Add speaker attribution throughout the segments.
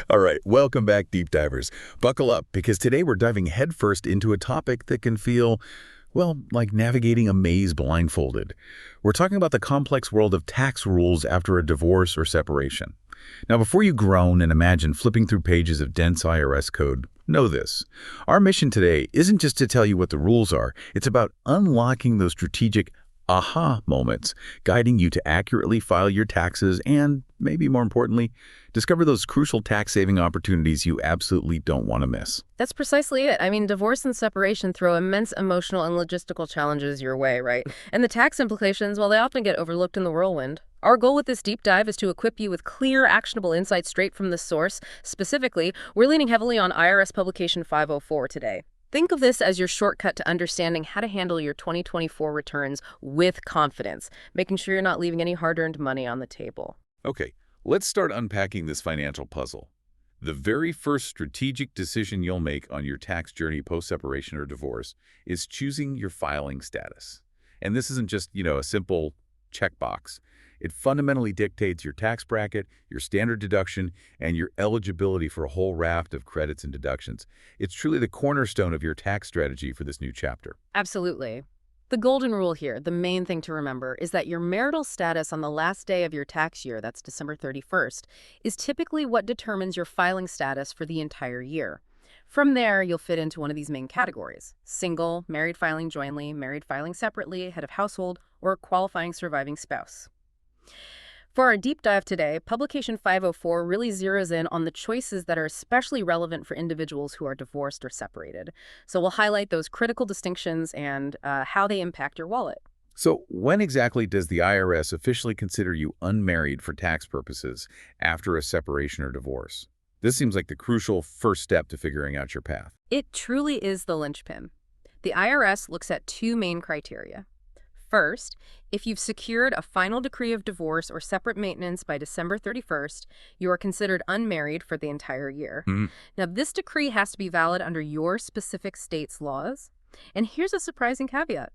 Speaker 1: All right, welcome back, deep divers. Buckle up, because today we're diving headfirst into a topic that can feel, well, like navigating a maze blindfolded. We're talking about the complex world of tax rules after a divorce or separation. Now, before you groan and imagine flipping through pages of dense IRS code, know this. Our mission today isn't just to tell you what the rules are, it's about unlocking those strategic aha moments, guiding you to accurately file your taxes and, maybe more importantly, discover those crucial tax-saving opportunities you absolutely don't want to miss.
Speaker 2: That's precisely it. I mean, divorce and separation throw immense emotional and logistical challenges your way, right? And the tax implications, well, they often get overlooked in the whirlwind. Our goal with this deep dive is to equip you with clear, actionable insights straight from the source. Specifically, we're leaning heavily on IRS Publication 504 today. Think of this as your shortcut to understanding how to handle your 2024 returns with confidence, making sure you're not leaving any hard-earned money on the table.
Speaker 1: Okay, let's start unpacking this financial puzzle. The very first strategic decision you'll make on your tax journey post-separation or divorce is choosing your filing status. And this isn't just, a simple checkbox. It fundamentally dictates your tax bracket, your standard deduction, and your eligibility for a whole raft of credits and deductions. It's truly the cornerstone of your tax strategy for this new chapter.
Speaker 2: Absolutely. The golden rule here, the main thing to remember, is that your marital status on the last day of your tax year, that's December 31st, is typically what determines your filing status for the entire year. From there, you'll fit into one of these main categories: single, married filing jointly, married filing separately, head of household, or qualifying surviving spouse. For our deep dive today, Publication 504 really zeroes in on the choices that are especially relevant for individuals who are divorced or separated. So we'll highlight those critical distinctions and how they impact your wallet.
Speaker 1: So when exactly does the IRS officially consider you unmarried for tax purposes after a separation or divorce? This seems like the crucial first step to figuring out your path.
Speaker 2: It truly is the linchpin. The IRS looks at two main criteria. First, if you've secured a final decree of divorce or separate maintenance by December 31st, you are considered unmarried for the entire year. Now, this decree has to be valid under your specific state's laws. And here's a surprising caveat.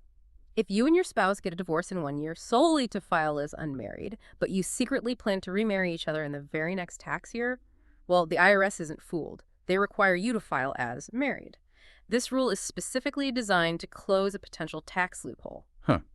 Speaker 2: If you and your spouse get a divorce in 1 year solely to file as unmarried, but you secretly plan to remarry each other in the very next tax year, well, the IRS isn't fooled. They require you to file as married. This rule is specifically designed to close a potential tax loophole.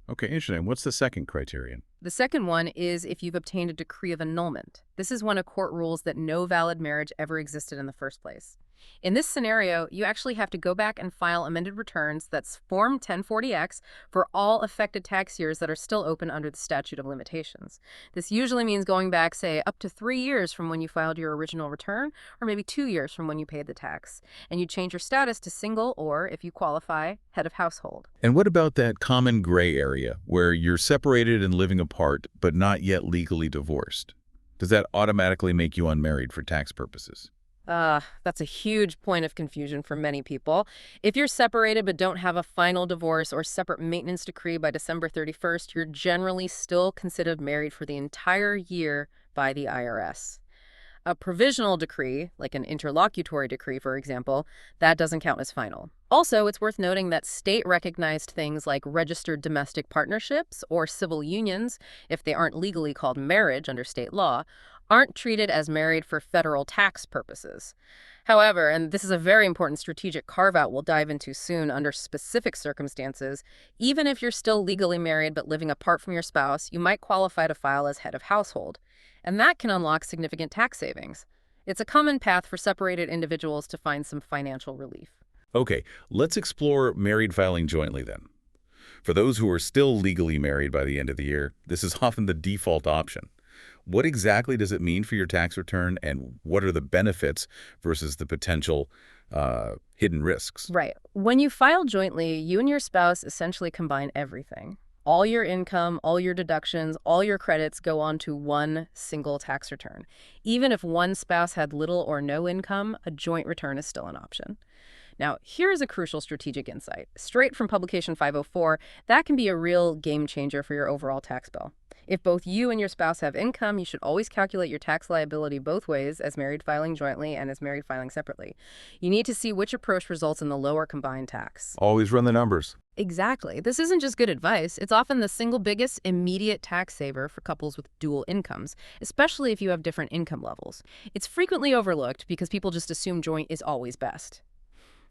Speaker 1: Okay, interesting. What's the second criterion?
Speaker 2: The second one is if you've obtained a decree of annulment. This is when a court rules that no valid marriage ever existed in the first place. In this scenario, you actually have to go back and file amended returns, that's Form 1040X, for all affected tax years that are still open under the statute of limitations. This usually means going back, say, up to 3 years from when you filed your original return, or maybe 2 years from when you paid the tax. And you change your status to single or, if you qualify, head of household.
Speaker 1: And what about that common gray area where you're separated and living apart but not yet legally divorced? Does that automatically make you unmarried for tax purposes?
Speaker 2: That's a huge point of confusion for many people. If you're separated but don't have a final divorce or separate maintenance decree by December 31st, you're generally still considered married for the entire year by the IRS. A provisional decree, like an interlocutory decree, for example, that doesn't count as final. Also, it's worth noting that state-recognized things like registered domestic partnerships or civil unions, if they aren't legally called marriage under state law, aren't treated as married for federal tax purposes. However, and this is a very important strategic carve-out we'll dive into soon, under specific circumstances, even if you're still legally married but living apart from your spouse, you might qualify to file as head of household. And that can unlock significant tax savings. It's a common path for separated individuals to find some financial relief.
Speaker 1: Okay, let's explore married filing jointly then. For those who are still legally married by the end of the year, this is often the default option. What exactly does it mean for your tax return, and what are the benefits versus the potential hidden risks?
Speaker 2: Right. When you file jointly, you and your spouse essentially combine everything. All your income, all your deductions, all your credits go onto one single tax return. Even if one spouse had little or no income, a joint return is still an option. Now, here's a crucial strategic insight. Straight from Publication 504, that can be a real game changer for your overall tax bill. If both you and your spouse have income, you should always calculate your tax liability both ways, as married filing jointly and as married filing separately. You need to see which approach results in the lower combined tax.
Speaker 1: Always run the numbers.
Speaker 2: Exactly. This isn't just good advice. It's often the single biggest immediate tax saver for couples with dual incomes, especially if you have different income levels. It's frequently overlooked because people just assume joint is always best.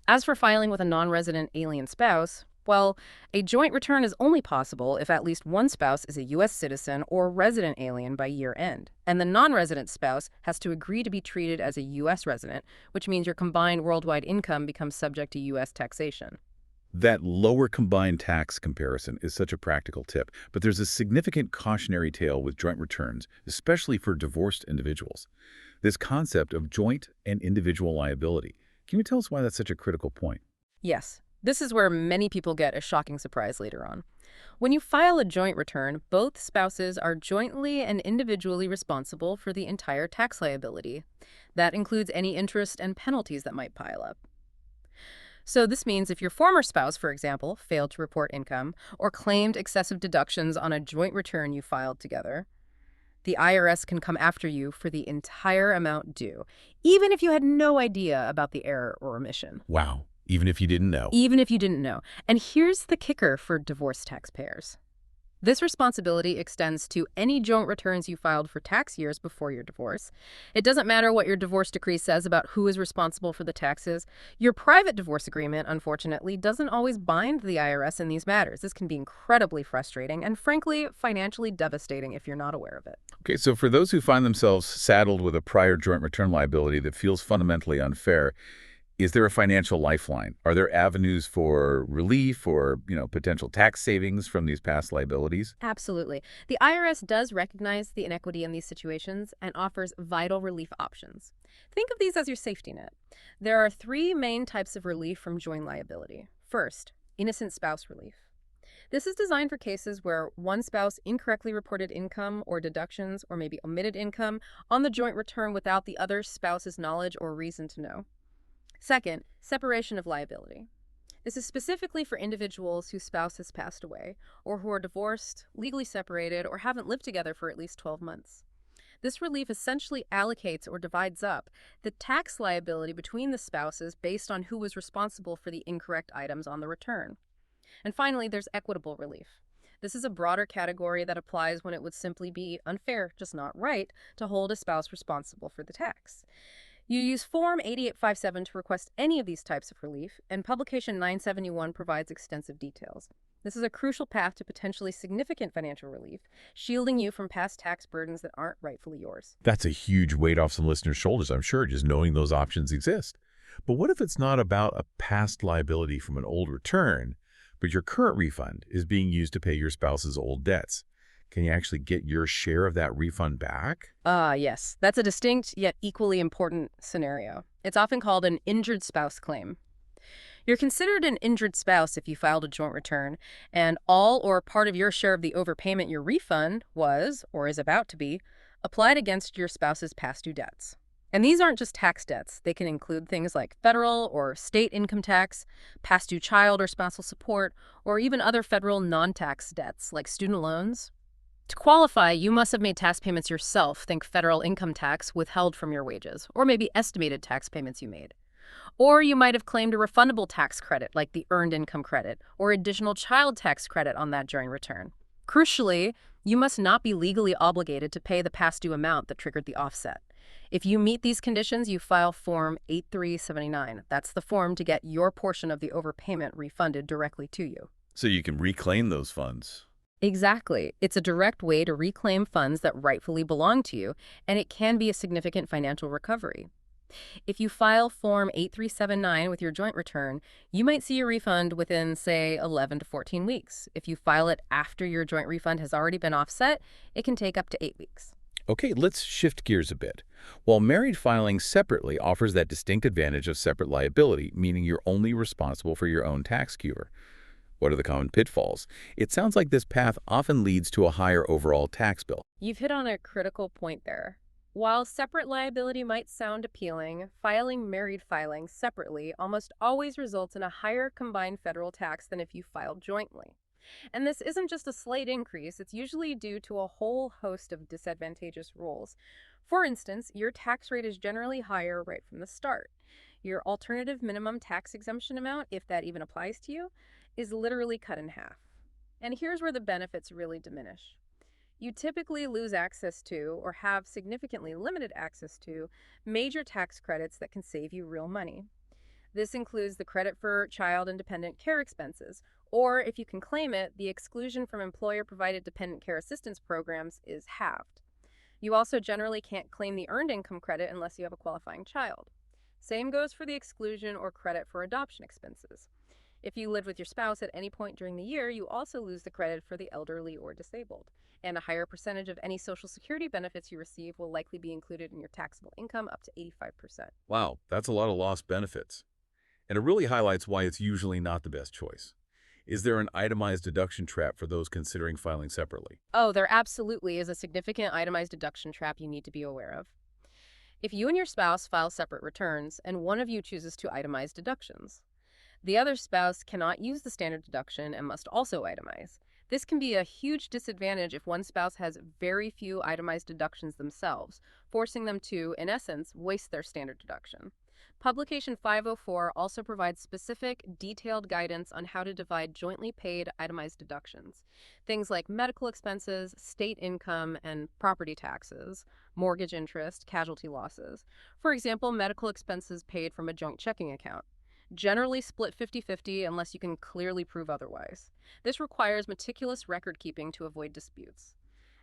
Speaker 2: As for filing with a non-resident alien spouse, well, a joint return is only possible if at least one spouse is a U.S. citizen or resident alien by year end, and the non-resident spouse has to agree to be treated as a U.S. resident, which means your combined worldwide income becomes subject to U.S. taxation.
Speaker 1: That lower combined tax comparison is such a practical tip, but there's a significant cautionary tale with joint returns, especially for divorced individuals. This concept of joint and individual liability. Can you tell us why that's such a critical point?
Speaker 2: Yes, this is where many people get a shocking surprise later on. When you file a joint return, both spouses are jointly and individually responsible for the entire tax liability. That includes any interest and penalties that might pile up. So this means if your former spouse, for example, failed to report income or claimed excessive deductions on a joint return you filed together, the IRS can come after you for the entire amount due, even if you had no idea about the error or omission.
Speaker 1: Wow, even if you didn't know.
Speaker 2: Even if you didn't know. And here's the kicker for divorce taxpayers. This responsibility extends to any joint returns you filed for tax years before your divorce. It doesn't matter what your divorce decree says about who is responsible for the taxes. Your private divorce agreement, unfortunately, doesn't always bind the IRS in these matters. This can be incredibly frustrating and, frankly, financially devastating if you're not aware of it.
Speaker 1: Okay, so for those who find themselves saddled with a prior joint return liability that feels fundamentally unfair, is there a financial lifeline? Are there avenues for relief or, potential tax savings from these past liabilities?
Speaker 2: Absolutely. The IRS does recognize the inequity in these situations and offers vital relief options. Think of these as your safety net. There are three main types of relief from joint liability. First, innocent spouse relief. This is designed for cases where one spouse incorrectly reported income or deductions or maybe omitted income on the joint return without the other spouse's knowledge or reason to know. Second, separation of liability. This is specifically for individuals whose spouse has passed away or who are divorced, legally separated, or haven't lived together for at least 12 months. This relief essentially allocates or divides up the tax liability between the spouses based on who was responsible for the incorrect items on the return. And finally, there's equitable relief. This is a broader category that applies when it would simply be unfair, just not right, to hold a spouse responsible for the tax. You use Form 8857 to request any of these types of relief, and Publication 971 provides extensive details. This is a crucial path to potentially significant financial relief, shielding you from past tax burdens that aren't rightfully yours.
Speaker 1: That's a huge weight off some listeners' shoulders, I'm sure, just knowing those options exist. But what if it's not about a past liability from an old return, but your current refund is being used to pay your spouse's old debts? Can you actually get your share of that refund back?
Speaker 2: Yes. That's a distinct yet equally important scenario. It's often called an injured spouse claim. You're considered an injured spouse if you filed a joint return, and all or part of your share of the overpayment your refund was, or is about to be, applied against your spouse's past due debts. And these aren't just tax debts. They can include things like federal or state income tax, past due child or spousal support, or even other federal non-tax debts like student loans. To qualify, you must have made tax payments yourself, think federal income tax withheld from your wages, or maybe estimated tax payments you made. Or you might have claimed a refundable tax credit like the earned income credit, or additional child tax credit on that joint return. Crucially, you must not be legally obligated to pay the past due amount that triggered the offset. If you meet these conditions, you file Form 8379. That's the form to get your portion of the overpayment refunded directly to you.
Speaker 1: So you can reclaim those funds.
Speaker 2: Exactly. It's a direct way to reclaim funds that rightfully belong to you, and it can be a significant financial recovery. If you file Form 8379 with your joint return, you might see your refund within, say, 11 to 14 weeks. If you file it after your joint refund has already been offset, it can take up to 8 weeks.
Speaker 1: Okay, let's shift gears a bit. While married filing separately offers that distinct advantage of separate liability, meaning you're only responsible for your own tax cure. What are the common pitfalls? It sounds like this path often leads to a higher overall tax bill.
Speaker 2: You've hit on a critical point there. While separate liability might sound appealing, filing married filings separately almost always results in a higher combined federal tax than if you filed jointly. And this isn't just a slight increase, it's usually due to a whole host of disadvantageous rules. For instance, your tax rate is generally higher right from the start. Your alternative minimum tax exemption amount, if that even applies to you, is literally cut in half. And here's where the benefits really diminish. You typically lose access to, or have significantly limited access to, major tax credits that can save you real money. This includes the credit for child and dependent care expenses, or if you can claim it, the exclusion from employer-provided dependent care assistance programs is halved. You also generally can't claim the earned income credit unless you have a qualifying child. Same goes for the exclusion or credit for adoption expenses. If you live with your spouse at any point during the year, you also lose the credit for the elderly or disabled. And a higher percentage of any Social Security benefits you receive will likely be included in your taxable income, up to 85%.
Speaker 1: Wow, that's a lot of lost benefits. And it really highlights why it's usually not the best choice. Is there an itemized deduction trap for those considering filing separately?
Speaker 2: Oh, there absolutely is a significant itemized deduction trap you need to be aware of. If you and your spouse file separate returns and one of you chooses to itemize deductions, the other spouse cannot use the standard deduction and must also itemize. This can be a huge disadvantage if one spouse has very few itemized deductions themselves, forcing them to, in essence, waste their standard deduction. Publication 504 also provides specific, detailed guidance on how to divide jointly paid itemized deductions. Things like medical expenses, state income, and property taxes, mortgage interest, casualty losses. For example, medical expenses paid from a joint checking account. Generally split 50-50 unless you can clearly prove otherwise. This requires meticulous record keeping to avoid disputes.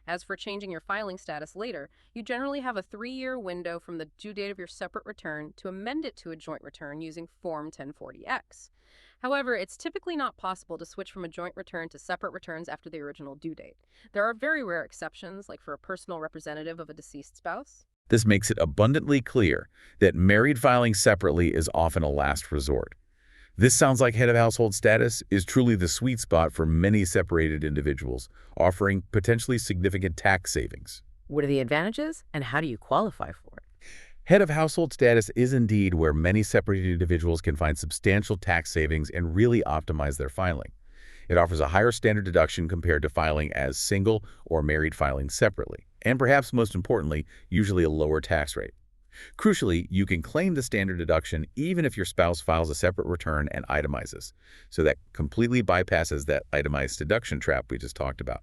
Speaker 2: As for changing your filing status later, you generally have a 3-year window from the due date of your separate return to amend it to a joint return using Form 1040X. However, it's typically not possible to switch from a joint return to separate returns after the original due date. There are very rare exceptions, like for a personal representative of a deceased spouse.
Speaker 1: This makes it abundantly clear that married filing separately is often a last resort. This sounds like head of household status is truly the sweet spot for many separated individuals, offering potentially significant tax savings.
Speaker 2: What are the advantages, and how do you qualify for it?
Speaker 1: Head of household status is indeed where many separated individuals can find substantial tax savings and really optimize their filing. It offers a higher standard deduction compared to filing as single or married filing separately, and perhaps most importantly, usually a lower tax rate. Crucially, you can claim the standard deduction even if your spouse files a separate return and itemizes, so that completely bypasses that itemized deduction trap we just talked about.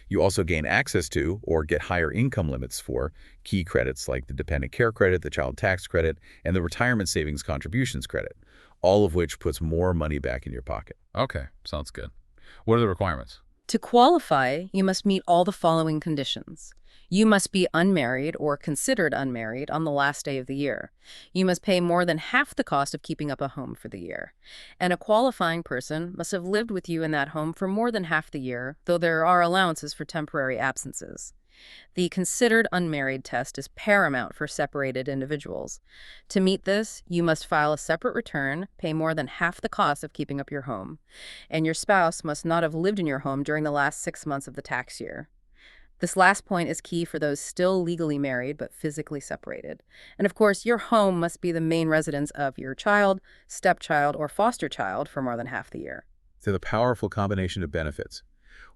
Speaker 1: You also gain access to, or get higher income limits for, key credits like the dependent care credit, the child tax credit, and the retirement savings contributions credit, all of which puts more money back in your pocket. Okay, sounds good. What are the requirements?
Speaker 2: To qualify, you must meet all the following conditions. You must be unmarried or considered unmarried on the last day of the year. You must pay more than half the cost of keeping up a home for the year. And a qualifying person must have lived with you in that home for more than half the year, though there are allowances for temporary absences. The considered unmarried test is paramount for separated individuals. To meet this, you must file a separate return, pay more than half the cost of keeping up your home, and your spouse must not have lived in your home during the last 6 months of the tax year. This last point is key for those still legally married but physically separated. And of course, your home must be the main residence of your child, stepchild, or foster child for more than half the year.
Speaker 1: So the powerful combination of benefits.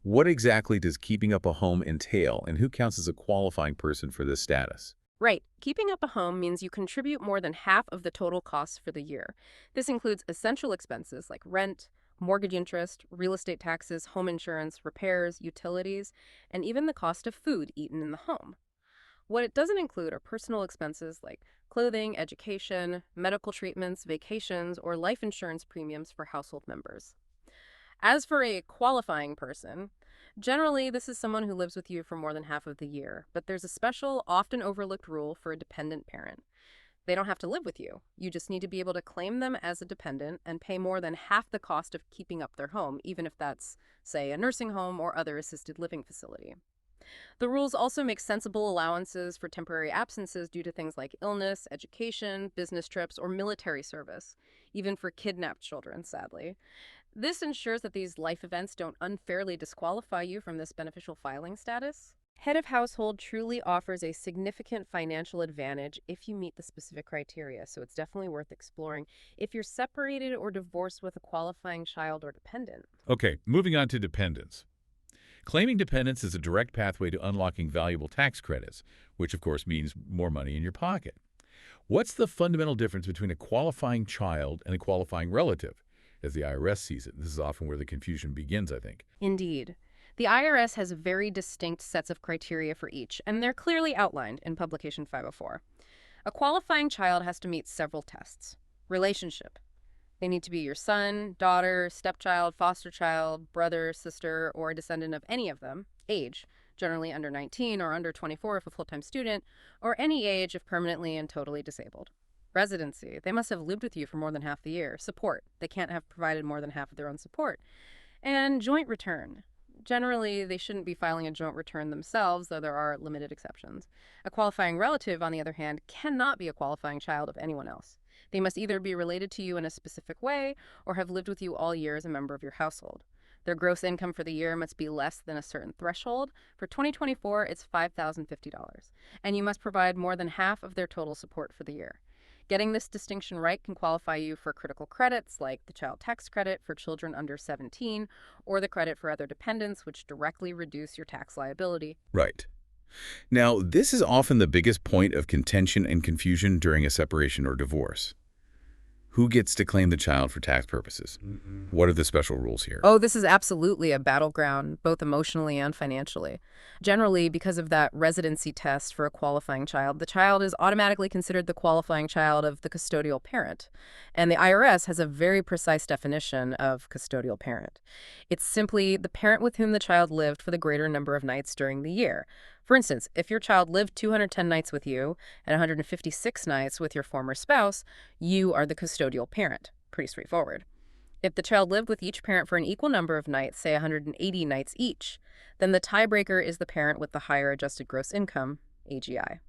Speaker 1: What exactly does keeping up a home entail, and who counts as a qualifying person for this status?
Speaker 2: Right. Keeping up a home means you contribute more than half of the total costs for the year. This includes essential expenses like rent, mortgage interest, real estate taxes, home insurance, repairs, utilities, and even the cost of food eaten in the home. What it doesn't include are personal expenses like clothing, education, medical treatments, vacations, or life insurance premiums for household members. As for a qualifying person, generally this is someone who lives with you for more than half of the year, but there's a special, often overlooked rule for a dependent parent. They don't have to live with you. You just need to be able to claim them as a dependent and pay more than half the cost of keeping up their home, even if that's, say, a nursing home or other assisted living facility. The rules also make sensible allowances for temporary absences due to things like illness, education, business trips, or military service, even for kidnapped children, sadly. This ensures that these life events don't unfairly disqualify you from this beneficial filing status. Head of household truly offers a significant financial advantage if you meet the specific criteria, so it's definitely worth exploring if you're separated or divorced with a qualifying child or dependent.
Speaker 1: Okay, moving on to dependents. Claiming dependents is a direct pathway to unlocking valuable tax credits, which of course means more money in your pocket. What's the fundamental difference between a qualifying child and a qualifying relative, as the IRS sees it? This is often where the confusion begins, I think.
Speaker 2: Indeed. The IRS has very distinct sets of criteria for each, and they're clearly outlined in Publication 504. A qualifying child has to meet several tests. Relationship. They need to be your son, daughter, stepchild, foster child, brother, sister, or a descendant of any of them. Age, generally under 19 or under 24 if a full-time student, or any age if permanently and totally disabled. Residency, they must have lived with you for more than half the year. Support, they can't have provided more than half of their own support. And joint return. Generally, they shouldn't be filing a joint return themselves, though there are limited exceptions. A qualifying relative, on the other hand, cannot be a qualifying child of anyone else. They must either be related to you in a specific way or have lived with you all year as a member of your household. Their gross income for the year must be less than a certain threshold. For 2024, it's $5,050, and you must provide more than half of their total support for the year. Getting this distinction right can qualify you for critical credits like the child tax credit for children under 17 or the credit for other dependents, which directly reduce your tax liability.
Speaker 1: Right. Now, this is often the biggest point of contention and confusion during a separation or divorce. Who gets to claim the child for tax purposes? What are the special rules here?
Speaker 2: Oh, this is absolutely a battleground, both emotionally and financially. Generally, because of that residency test for a qualifying child, the child is automatically considered the qualifying child of the custodial parent. And the IRS has a very precise definition of custodial parent. It's simply the parent with whom the child lived for the greater number of nights during the year. For instance, if your child lived 210 nights with you and 156 nights with your former spouse, you are the custodial parent. Pretty straightforward. If the child lived with each parent for an equal number of nights, say 180 nights each, then the tiebreaker is the parent with the higher adjusted gross income, AGI.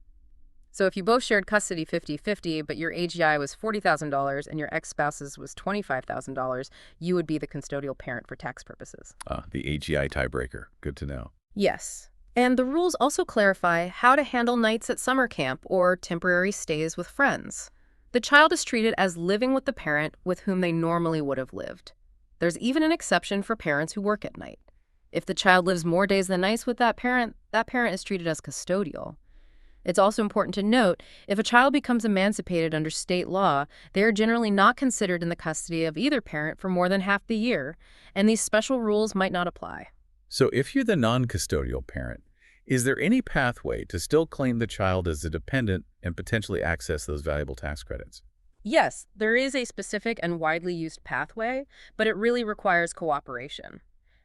Speaker 2: So if you both shared custody 50-50, but your AGI was $40,000 and your ex-spouse's was $25,000, you would be the custodial parent for tax purposes.
Speaker 1: The AGI tiebreaker. Good to know.
Speaker 2: Yes. And the rules also clarify how to handle nights at summer camp or temporary stays with friends. The child is treated as living with the parent with whom they normally would have lived. There's even an exception for parents who work at night. If the child lives more days than nights with that parent is treated as custodial. It's also important to note, if a child becomes emancipated under state law, they are generally not considered in the custody of either parent for more than half the year, and these special rules might not apply.
Speaker 1: So if you're the non-custodial parent, is there any pathway to still claim the child as a dependent and potentially access those valuable tax credits?
Speaker 2: Yes, there is a specific and widely used pathway, but it really requires cooperation.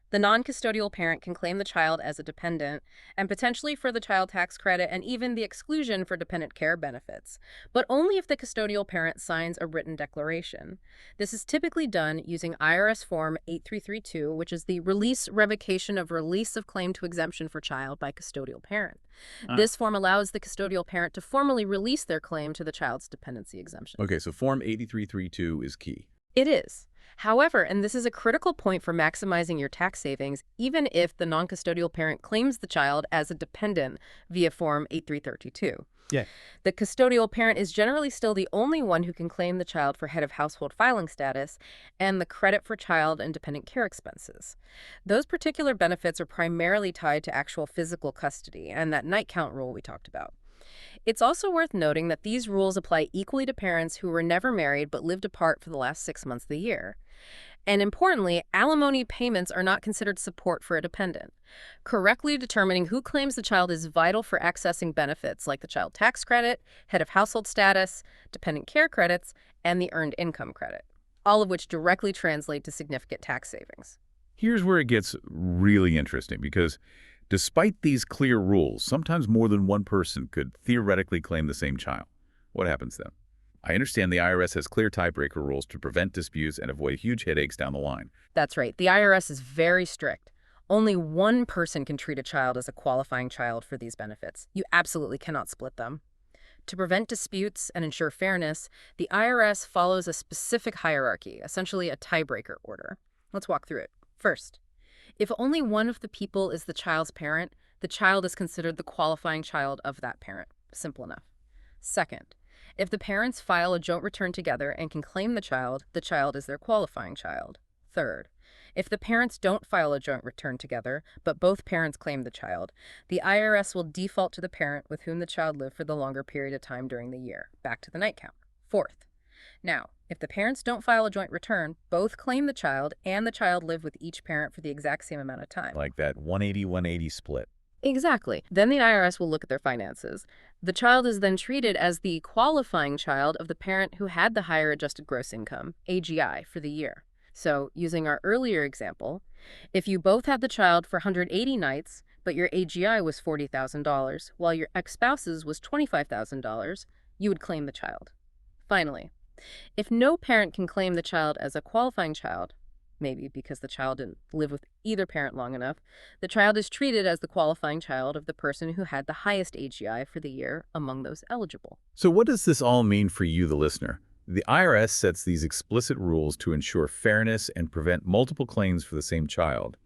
Speaker 2: The non-custodial parent can claim the child as a dependent and potentially for the child tax credit and even the exclusion for dependent care benefits, but only if the custodial parent signs a written declaration. This is typically done using IRS Form 8332, which is the revocation of release of claim to exemption for child by custodial parent. This form allows the custodial parent to formally release their claim to the child's dependency exemption.
Speaker 1: Okay, so Form 8332 is key.
Speaker 2: It is. However, and this is a critical point for maximizing your tax savings, even if the non-custodial parent claims the child as a dependent via Form 8332.
Speaker 1: Yeah.
Speaker 2: The custodial parent is generally still the only one who can claim the child for head of household filing status and the credit for child and dependent care expenses. Those particular benefits are primarily tied to actual physical custody and that night count rule we talked about. It's also worth noting that these rules apply equally to parents who were never married but lived apart for the last 6 months of the year. And importantly, alimony payments are not considered support for a dependent. Correctly determining who claims the child is vital for accessing benefits like the child tax credit, head of household status, dependent care credits, and the earned income credit, all of which directly translate to significant tax savings.
Speaker 1: Here's where it gets really interesting because despite these clear rules, sometimes more than one person could theoretically claim the same child. What happens then? I understand the IRS has clear tiebreaker rules to prevent disputes and avoid huge headaches down the line.
Speaker 2: That's right. The IRS is very strict. Only one person can treat a child as a qualifying child for these benefits. You absolutely cannot split them. To prevent disputes and ensure fairness, the IRS follows a specific hierarchy, essentially a tiebreaker order. Let's walk through it. First, if only one of the people is the child's parent, the child is considered the qualifying child of that parent. Simple enough. Second, if the parents file a joint return together and can claim the child is their qualifying child. Third, if the parents don't file a joint return together, but both parents claim the child, the IRS will default to the parent with whom the child lived for the longer period of time during the year, back to the night count. Fourth, now, if the parents don't file a joint return, both claim the child and the child live with each parent for the exact same amount of time.
Speaker 1: Like that 180-180 split.
Speaker 2: Exactly. Then the IRS will look at their finances. The child is then treated as the qualifying child of the parent who had the higher adjusted gross income, AGI, for the year. So, using our earlier example, if you both had the child for 180 nights, but your AGI was $40,000, while your ex-spouse's was $25,000, you would claim the child. Finally, if no parent can claim the child as a qualifying child, maybe because the child didn't live with either parent long enough, the child is treated as the qualifying child of the person who had the highest AGI for the year among those eligible.
Speaker 1: So what does this all mean for you, the listener? The IRS sets these explicit rules to ensure fairness and prevent multiple claims for the same child.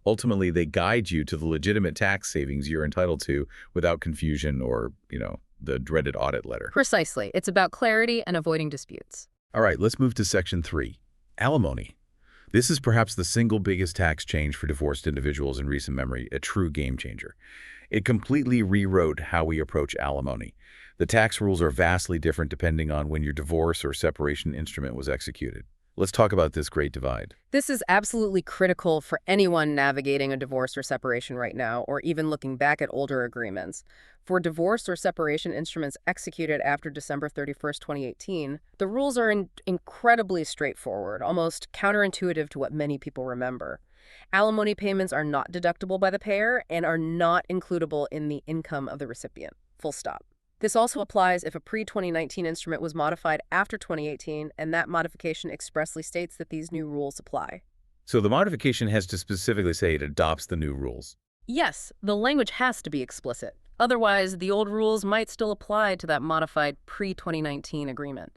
Speaker 1: Ultimately, they guide you to the legitimate tax savings you're entitled to without confusion or, the dreaded audit letter.
Speaker 2: Precisely. It's about clarity and avoiding disputes.
Speaker 1: All right, let's move to Section 3, alimony. This is perhaps the single biggest tax change for divorced individuals in recent memory, a true game changer. It completely rewrote how we approach alimony. The tax rules are vastly different depending on when your divorce or separation instrument was executed. Let's talk about this great divide.
Speaker 2: This is absolutely critical for anyone navigating a divorce or separation right now, or even looking back at older agreements. For divorce or separation instruments executed after December 31st, 2018, the rules are incredibly straightforward, almost counterintuitive to what many people remember. Alimony payments are not deductible by the payer and are not includable in the income of the recipient. Full stop. This also applies if a pre-2019 instrument was modified after 2018, and that modification expressly states that these new rules apply.
Speaker 1: So the modification has to specifically say it adopts the new rules.
Speaker 2: Yes, the language has to be explicit. Otherwise, the old rules might still apply to that modified pre-2019 agreement.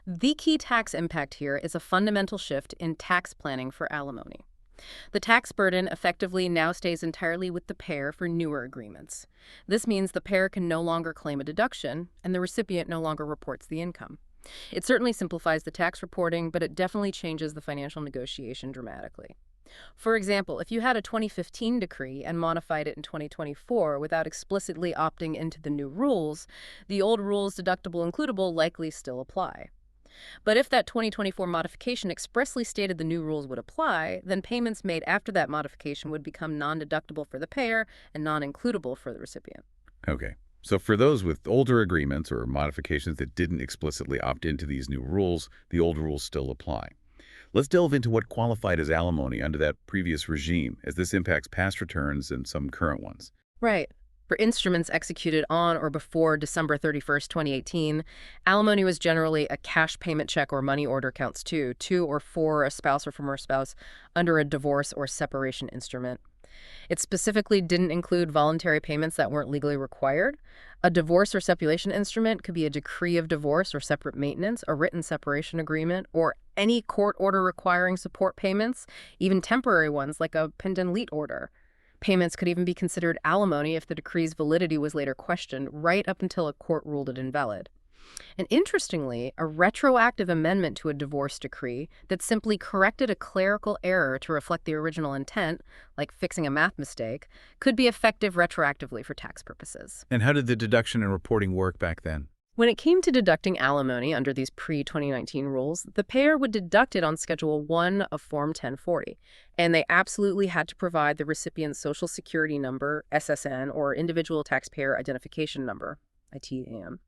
Speaker 2: The key tax impact here is a fundamental shift in tax planning for alimony. The tax burden effectively now stays entirely with the payer for newer agreements. This means the payer can no longer claim a deduction, and the recipient no longer reports the income. It certainly simplifies the tax reporting, but it definitely changes the financial negotiation dramatically. For example, if you had a 2015 decree and modified it in 2024 without explicitly opting into the new rules, the old rules deductible includable likely still apply. But if that 2024 modification expressly stated the new rules would apply, then payments made after that modification would become non-deductible for the payer and non-includable for the recipient.
Speaker 1: Okay. So for those with older agreements or modifications that didn't explicitly opt into these new rules, the old rules still apply. Let's delve into what qualified as alimony under that previous regime, as this impacts past returns and some current ones.
Speaker 2: Right. For instruments executed on or before December 31st, 2018, alimony was generally a cash payment check or money order counts to or for a spouse or former spouse under a divorce or separation instrument. It specifically didn't include voluntary payments that weren't legally required. A divorce or separation instrument could be a decree of divorce or separate maintenance, a written separation agreement, or any court order requiring support payments, even temporary ones like a pendant order. Payments could even be considered alimony if the decree's validity was later questioned, right up until a court ruled it invalid. And interestingly, a retroactive amendment to a divorce decree that simply corrected a clerical error to reflect the original intent, like fixing a math mistake, could be effective retroactively for tax purposes.
Speaker 1: And how did the deduction and reporting work back then?
Speaker 2: When it came to deducting alimony under these pre-2019 rules, the payer would deduct it on Schedule 1 of Form 1040, and they absolutely had to provide the recipient's Social Security number, SSN, or Individual Taxpayer Identification Number, ITAN.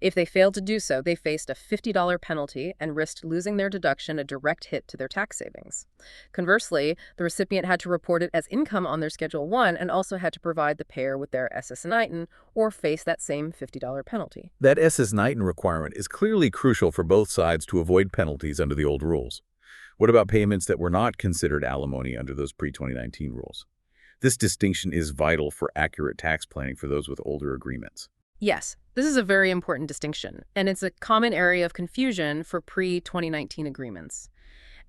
Speaker 2: If they failed to do so, they faced a $50 penalty and risked losing their deduction, a direct hit to their tax savings. Conversely, the recipient had to report it as income on their Schedule 1 and also had to provide the payer with their SSN or face that same $50 penalty.
Speaker 1: That SSN requirement is clearly crucial for both sides to avoid penalties under the old rules. What about payments that were not considered alimony under those pre-2019 rules? This distinction is vital for accurate tax planning for those with older agreements.
Speaker 2: Yes, this is a very important distinction, and it's a common area of confusion for pre-2019 agreements.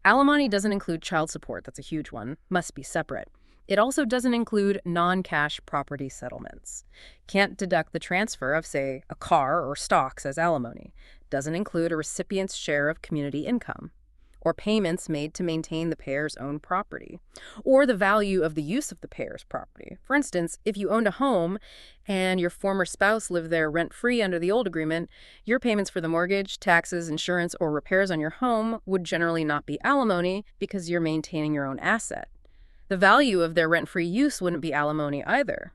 Speaker 2: Alimony doesn't include child support, that's a huge one, must be separate. It also doesn't include non-cash property settlements. Can't deduct the transfer of, say, a car or stocks as alimony. Doesn't include a recipient's share of community income, or payments made to maintain the payer's own property, or the value of the use of the payer's property. For instance, if you owned a home and your former spouse lived there rent-free under the old agreement, your payments for the mortgage, taxes, insurance, or repairs on your home would generally not be alimony because you're maintaining your own asset. The value of their rent-free use wouldn't be alimony either.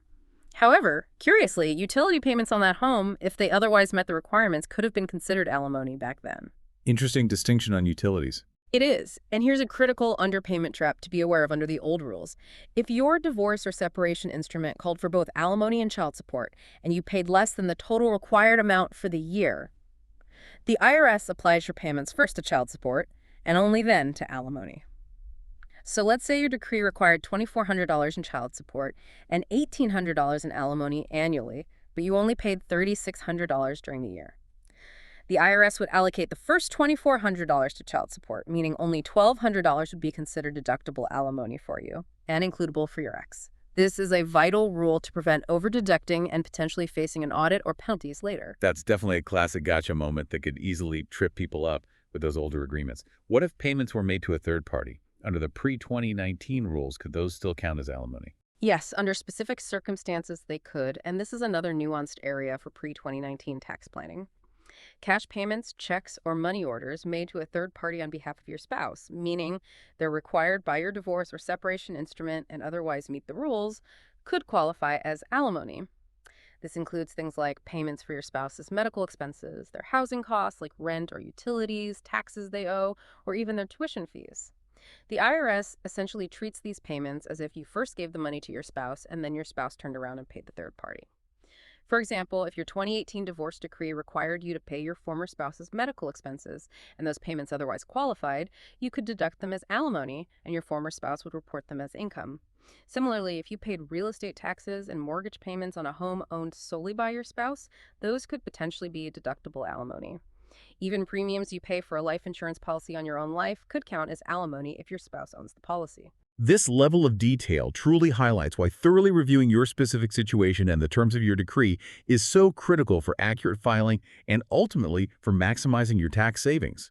Speaker 2: However, curiously, utility payments on that home, if they otherwise met the requirements, could have been considered alimony back then.
Speaker 1: Interesting distinction on utilities.
Speaker 2: It is, and here's a critical underpayment trap to be aware of under the old rules. If your divorce or separation instrument called for both alimony and child support, and you paid less than the total required amount for the year, the IRS applies your payments first to child support, and only then to alimony. So let's say your decree required $2,400 in child support and $1,800 in alimony annually, but you only paid $3,600 during the year. The IRS would allocate the first $2,400 to child support, meaning only $1,200 would be considered deductible alimony for you and includable for your ex. This is a vital rule to prevent over-deducting and potentially facing an audit or penalties later.
Speaker 1: That's definitely a classic gotcha moment that could easily trip people up with those older agreements. What if payments were made to a third party? Under the pre-2019 rules, could those still count as alimony?
Speaker 2: Yes, under specific circumstances they could, and this is another nuanced area for pre-2019 tax planning. Cash payments, checks, or money orders made to a third party on behalf of your spouse, meaning they're required by your divorce or separation instrument and otherwise meet the rules, could qualify as alimony. This includes things like payments for your spouse's medical expenses, their housing costs like rent or utilities, taxes they owe, or even their tuition fees. The IRS essentially treats these payments as if you first gave the money to your spouse and then your spouse turned around and paid the third party. For example, if your 2018 divorce decree required you to pay your former spouse's medical expenses and those payments otherwise qualified, you could deduct them as alimony and your former spouse would report them as income. Similarly, if you paid real estate taxes and mortgage payments on a home owned solely by your spouse, those could potentially be deductible alimony. Even premiums you pay for a life insurance policy on your own life could count as alimony if your spouse owns the policy.
Speaker 1: This level of detail truly highlights why thoroughly reviewing your specific situation and the terms of your decree is so critical for accurate filing and ultimately for maximizing your tax savings.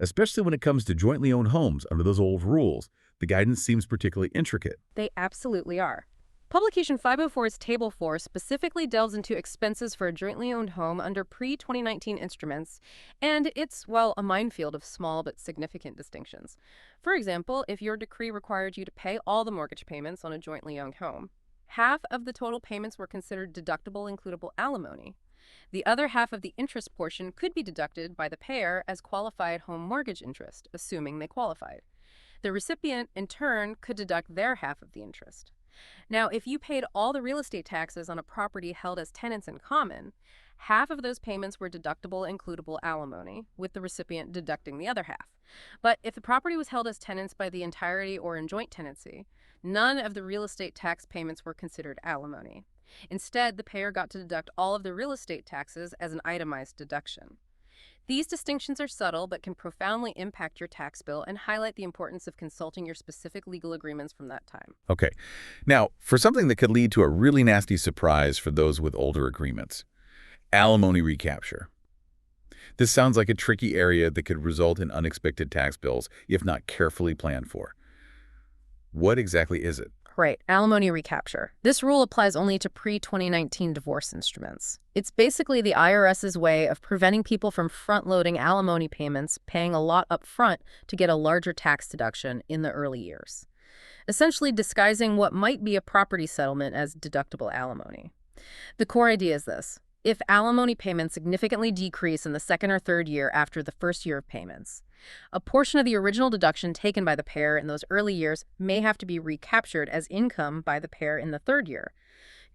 Speaker 1: Especially when it comes to jointly owned homes under those old rules, the guidance seems particularly intricate.
Speaker 2: They absolutely are. Publication 504's Table 4 specifically delves into expenses for a jointly owned home under pre-2019 instruments, and it's, well, a minefield of small but significant distinctions. For example, if your decree required you to pay all the mortgage payments on a jointly owned home, half of the total payments were considered deductible includable alimony. The other half of the interest portion could be deducted by the payer as qualified home mortgage interest, assuming they qualified. The recipient, in turn, could deduct their half of the interest. Now, if you paid all the real estate taxes on a property held as tenants in common, half of those payments were deductible includable alimony, with the recipient deducting the other half. But if the property was held as tenants by the entirety or in joint tenancy, none of the real estate tax payments were considered alimony. Instead, the payer got to deduct all of the real estate taxes as an itemized deduction. These distinctions are subtle but can profoundly impact your tax bill and highlight the importance of consulting your specific legal agreements from that time.
Speaker 1: Okay. Now, for something that could lead to a really nasty surprise for those with older agreements, alimony recapture. This sounds like a tricky area that could result in unexpected tax bills if not carefully planned for. What exactly is it?
Speaker 2: Right, alimony recapture. This rule applies only to pre-2019 divorce instruments. It's basically the IRS's way of preventing people from front-loading alimony payments, paying a lot up front to get a larger tax deduction in the early years, essentially disguising what might be a property settlement as deductible alimony. The core idea is this. If alimony payments significantly decrease in the second or third year after the first year of payments, a portion of the original deduction taken by the payer in those early years may have to be recaptured as income by the payer in the third year.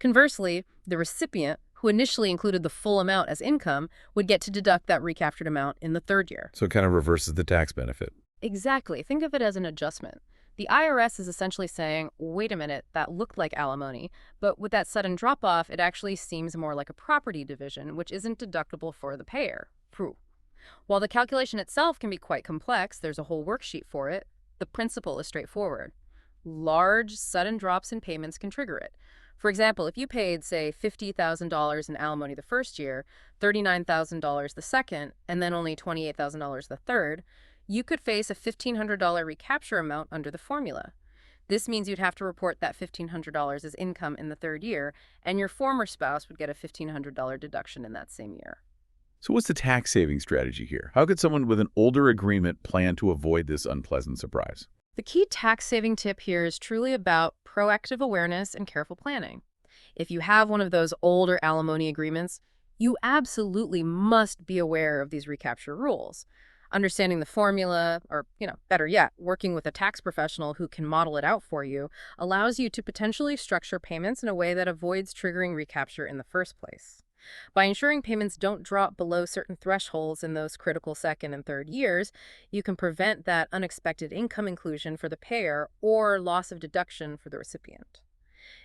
Speaker 2: Conversely, the recipient, who initially included the full amount as income, would get to deduct that recaptured amount in the third year.
Speaker 1: So it kind of reverses the tax benefit.
Speaker 2: Exactly. Think of it as an adjustment. The IRS is essentially saying, wait a minute, that looked like alimony, but with that sudden drop-off, it actually seems more like a property division, which isn't deductible for the payer. Phew. While the calculation itself can be quite complex, there's a whole worksheet for it, the principle is straightforward. Large, sudden drops in payments can trigger it. For example, if you paid, say, $50,000 in alimony the first year, $39,000 the second, and then only $28,000 the third, you could face a $1,500 recapture amount under the formula. This means you'd have to report that $1,500 as income in the third year, and your former spouse would get a $1,500 deduction in that same year.
Speaker 1: So what's the tax saving strategy here? How could someone with an older agreement plan to avoid this unpleasant surprise?
Speaker 2: The key tax saving tip here is truly about proactive awareness and careful planning. If you have one of those older alimony agreements, you absolutely must be aware of these recapture rules. Understanding the formula, or, better yet, working with a tax professional who can model it out for you, allows you to potentially structure payments in a way that avoids triggering recapture in the first place. By ensuring payments don't drop below certain thresholds in those critical second and third years, you can prevent that unexpected income inclusion for the payer or loss of deduction for the recipient.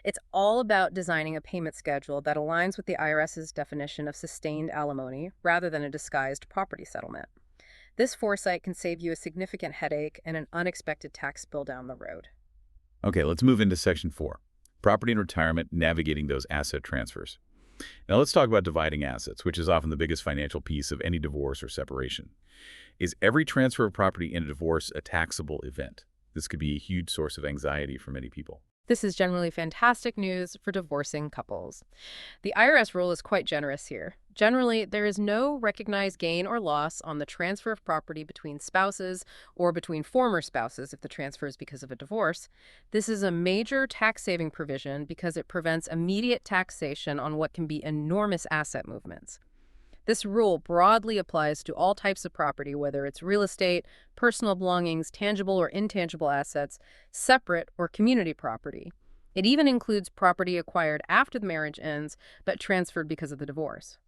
Speaker 2: It's all about designing a payment schedule that aligns with the IRS's definition of sustained alimony rather than a disguised property settlement. This foresight can save you a significant headache and an unexpected tax bill down the road.
Speaker 1: Okay, let's move into Section 4, Property and Retirement, Navigating those asset transfers. Now let's talk about dividing assets, which is often the biggest financial piece of any divorce or separation. Is every transfer of property in a divorce a taxable event? This could be a huge source of anxiety for many people.
Speaker 2: This is generally fantastic news for divorcing couples. The IRS rule is quite generous here. Generally, there is no recognized gain or loss on the transfer of property between spouses or between former spouses if the transfer is because of a divorce. This is a major tax-saving provision because it prevents immediate taxation on what can be enormous asset movements. This rule broadly applies to all types of property, whether it's real estate, personal belongings, tangible or intangible assets, separate or community property. It even includes property acquired after the marriage ends but transferred because of the divorce.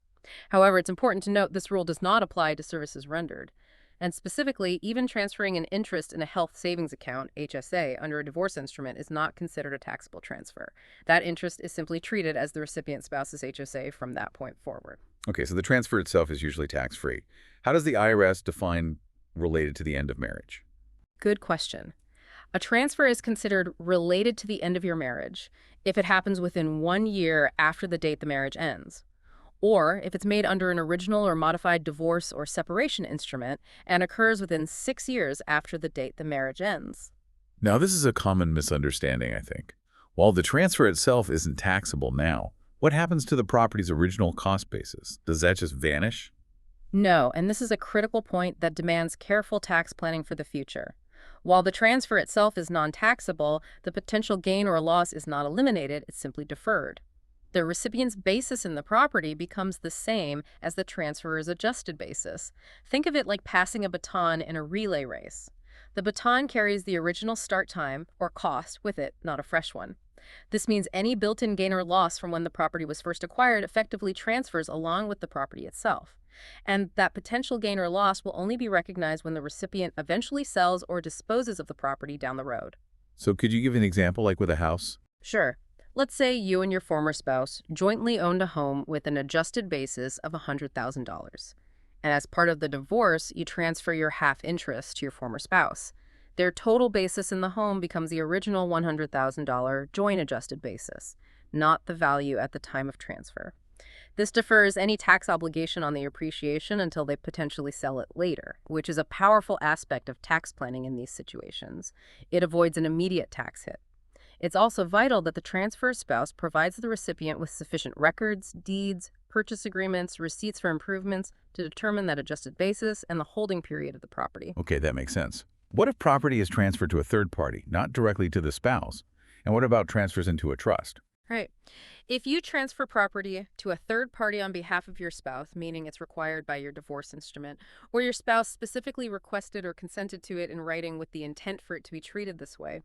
Speaker 2: However, it's important to note this rule does not apply to services rendered. And specifically, even transferring an interest in a health savings account, HSA, under a divorce instrument is not considered a taxable transfer. That interest is simply treated as the recipient spouse's HSA from that point forward.
Speaker 1: Okay, so the transfer itself is usually tax-free. How does the IRS define related to the end of marriage?
Speaker 2: Good question. A transfer is considered related to the end of your marriage if it happens within 1 year after the date the marriage ends, or if it's made under an original or modified divorce or separation instrument and occurs within 6 years after the date the marriage ends.
Speaker 1: Now, this is a common misunderstanding, I think. While the transfer itself isn't taxable now, what happens to the property's original cost basis? Does that just vanish?
Speaker 2: No, and this is a critical point that demands careful tax planning for the future. While the transfer itself is non-taxable, the potential gain or loss is not eliminated, it's simply deferred. The recipient's basis in the property becomes the same as the transferor's adjusted basis. Think of it like passing a baton in a relay race. The baton carries the original start time, or cost, with it, not a fresh one. This means any built-in gain or loss from when the property was first acquired effectively transfers along with the property itself. And that potential gain or loss will only be recognized when the recipient eventually sells or disposes of the property down the road.
Speaker 1: So could you give an example, like with a house?
Speaker 2: Sure. Let's say you and your former spouse jointly owned a home with an adjusted basis of $100,000. And as part of the divorce, you transfer your half interest to your former spouse. Their total basis in the home becomes the original $100,000 joint adjusted basis, not the value at the time of transfer. This defers any tax obligation on the appreciation until they potentially sell it later, which is a powerful aspect of tax planning in these situations. It avoids an immediate tax hit. It's also vital that the transfer spouse provides the recipient with sufficient records, deeds, purchase agreements, receipts for improvements to determine that adjusted basis and the holding period of the property.
Speaker 1: Okay, that makes sense. What if property is transferred to a third party, not directly to the spouse? And what about transfers into a trust?
Speaker 2: Right. If you transfer property to a third party on behalf of your spouse, meaning it's required by your divorce instrument, or your spouse specifically requested or consented to it in writing with the intent for it to be treated this way,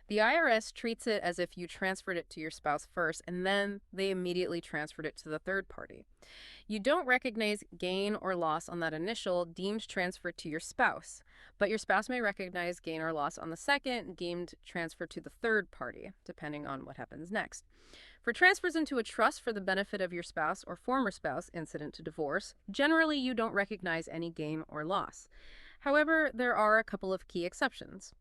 Speaker 2: the IRS treats it as if you transferred it to your spouse first, and then they immediately transferred it to the third party. You don't recognize gain or loss on that initial deemed transfer to your spouse, but your spouse may recognize gain or loss on the second deemed transfer to the third party, depending on what happens next. For transfers into a trust for the benefit of your spouse or former spouse incident to divorce, generally you don't recognize any gain or loss. However, there are a couple of key exceptions.